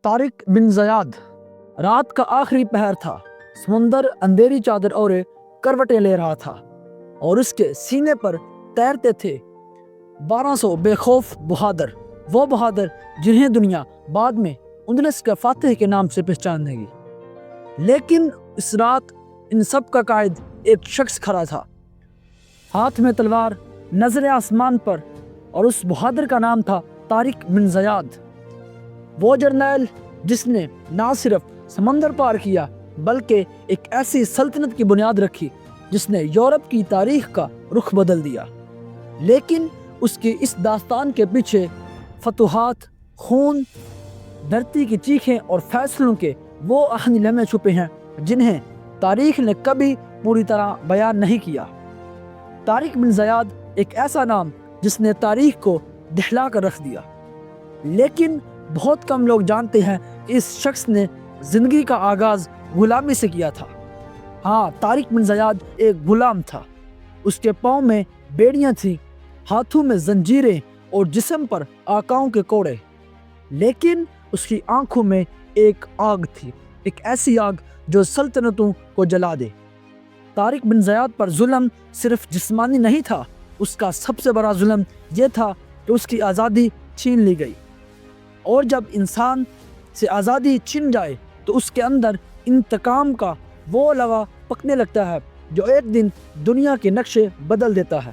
طارق بن زیاد۔ رات کا آخری پہر تھا، سمندر اندھیری چادر اوڑے کروٹیں لے رہا تھا اور اس کے سینے پر تیرتے تھے 1200 بے خوف بہادر، وہ بہادر جنہیں دنیا بعد میں اندلس کے فاتح کے نام سے پہچانے گی۔ لیکن اس رات ان سب کا قائد ایک شخص کھڑا تھا، ہاتھ میں تلوار، نظر آسمان پر، اور اس بہادر کا نام تھا طارق بن زیاد۔ وہ جرنیل جس نے نہ صرف سمندر پار کیا بلکہ ایک ایسی سلطنت کی بنیاد رکھی جس نے یورپ کی تاریخ کا رخ بدل دیا۔ لیکن اس کی اس داستان کے پیچھے فتوحات، خون، دھرتی کی چیخیں اور فیصلوں کے وہ اہم لمحے چھپے ہیں جنہیں تاریخ نے کبھی پوری طرح بیان نہیں کیا۔ طارق بن زیاد ایک ایسا نام جس نے تاریخ کو دہلا کر رکھ دیا، لیکن بہت کم لوگ جانتے ہیں کہ اس شخص نے زندگی کا آغاز غلامی سے کیا تھا۔ ہاں، طارق بن زیاد ایک غلام تھا۔ اس کے پاؤں میں بیڑیاں تھیں، ہاتھوں میں زنجیریں اور جسم پر آقاؤں کے کوڑے، لیکن اس کی آنکھوں میں ایک آگ تھی، ایک ایسی آگ جو سلطنتوں کو جلا دے۔ طارق بن زیاد پر ظلم صرف جسمانی نہیں تھا، اس کا سب سے بڑا ظلم یہ تھا کہ اس کی آزادی چھین لی گئی، اور جب انسان سے آزادی چھن جائے تو اس کے اندر انتقام کا وہ لوا پکنے لگتا ہے جو ایک دن دنیا کے نقشے بدل دیتا ہے۔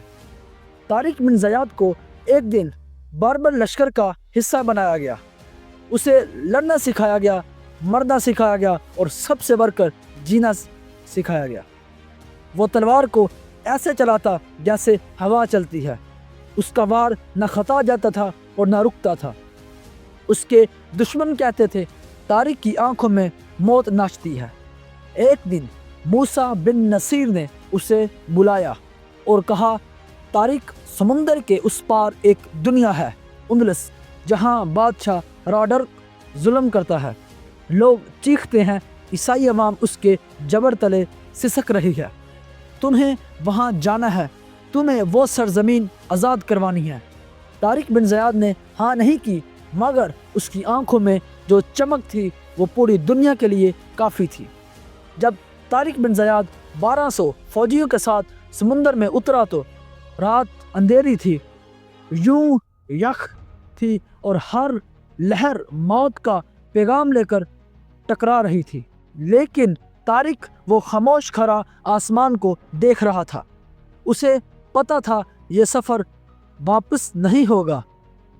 طارق بن زیاد کو ایک دن بربر لشکر کا حصہ بنایا گیا، اسے لڑنا سکھایا گیا، مرنا سکھایا گیا، اور سب سے بڑھ کر جینا سکھایا گیا۔ وہ تلوار کو ایسے چلاتا جیسے ہوا چلتی ہے، اس کا وار نہ خطا جاتا تھا اور نہ رکتا تھا۔ اس کے دشمن کہتے تھے طارق کی آنکھوں میں موت ناچتی ہے۔ ایک دن موسیٰ بن نصیر نے اسے بلایا اور کہا، طارق، سمندر کے اس پار ایک دنیا ہے، اندلس، جہاں بادشاہ راڈرک ظلم کرتا ہے، لوگ چیختے ہیں، عیسائی عوام اس کے جبر تلے سسک رہی ہے، تمہیں وہاں جانا ہے، تمہیں وہ سرزمین آزاد کروانی ہے۔ طارق بن زیاد نے ہاں نہیں کی، مگر اس کی آنکھوں میں جو چمک تھی وہ پوری دنیا کے لیے کافی تھی۔ جب طارق بن زیاد 1200 فوجیوں کے ساتھ سمندر میں اترا تو رات اندھیری تھی، یوں یخ تھی اور ہر لہر موت کا پیغام لے کر ٹکرا رہی تھی، لیکن طارق وہ خاموش کھڑا آسمان کو دیکھ رہا تھا۔ اسے پتا تھا یہ سفر واپس نہیں ہوگا،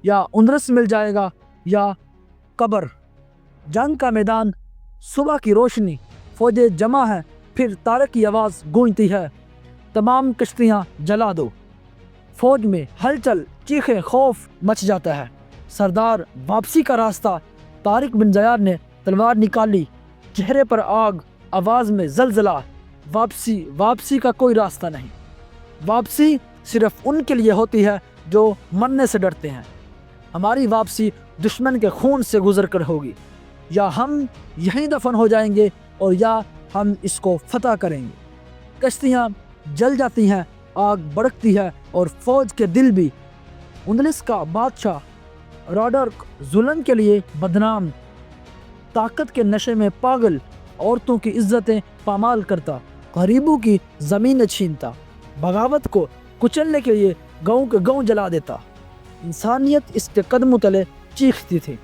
یا اندرس مل جائے گا یا قبر۔ جنگ کا میدان، صبح کی روشنی، فوجیں جمع ہیں، پھر طارق کی آواز گونجتی ہے، تمام کشتیاں جلا دو۔ فوج میں ہلچل، چیخیں، خوف مچ جاتا ہے۔ سردار، واپسی کا راستہ۔ طارق بن زیاد نے تلوار نکالی، چہرے پر آگ، آواز میں زلزلہ۔ واپسی کا کوئی راستہ نہیں۔ واپسی صرف ان کے لیے ہوتی ہے جو مرنے سے ڈرتے ہیں۔ ہماری واپسی دشمن کے خون سے گزر کر ہوگی، یا ہم یہیں دفن ہو جائیں گے اور یا ہم اس کو فتح کریں گے۔ کشتیاں جل جاتی ہیں، آگ بڑکتی ہے اور فوج کے دل بھی۔ اندلس کا بادشاہ راڈرک ظلم کے لیے بدنام، طاقت کے نشے میں پاگل، عورتوں کی عزتیں پامال کرتا، غریبوں کی زمین چھینتا، بغاوت کو کچلنے کے لیے گاؤں کے گاؤں جلا دیتا۔ انسانیت اس کے قدموں تلے چیختی تھی۔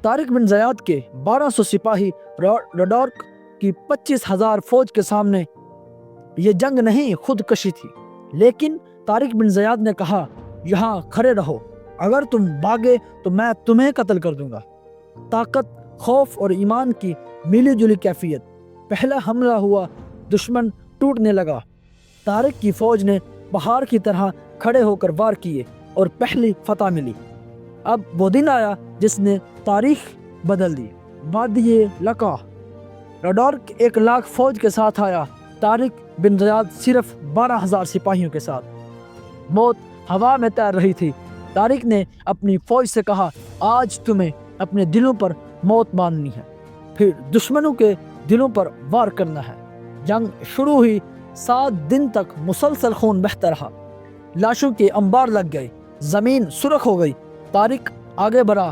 طارق بن زیاد کے 1200 سپاہی راڈرک کی 25,000 فوج کے سامنے یہ جنگ نہیں، خودکشی تھی۔ لیکن طارق بن زیاد نے کہا، یہاں کھڑے رہو، اگر تم بھاگے تو میں تمہیں قتل کر دوں گا۔ طاقت، خوف اور ایمان کی ملی جلی کیفیت۔ پہلا حملہ ہوا، دشمن ٹوٹنے لگا۔ طارق کی فوج نے پہاڑ کی طرح کھڑے ہو کر وار کیے اور پہلی فتح ملی۔ اب وہ دن آیا جس نے تاریخ بدل دی۔ وادی لقا۔ راڈرک 1,00,000 فوج کے ساتھ آیا، طارق بن زیاد صرف 12,000 سپاہیوں کے ساتھ۔ موت ہوا میں تیر رہی تھی۔ طارق نے اپنی فوج سے کہا، آج تمہیں اپنے دلوں پر موت باندھنی ہے، پھر دشمنوں کے دلوں پر وار کرنا ہے۔ جنگ شروع ہوئی، 7 دن تک مسلسل خون بہتا رہا، لاشوں کے انبار لگ گئے، زمین سرخ ہو گئی۔ طارق آگے بڑھا،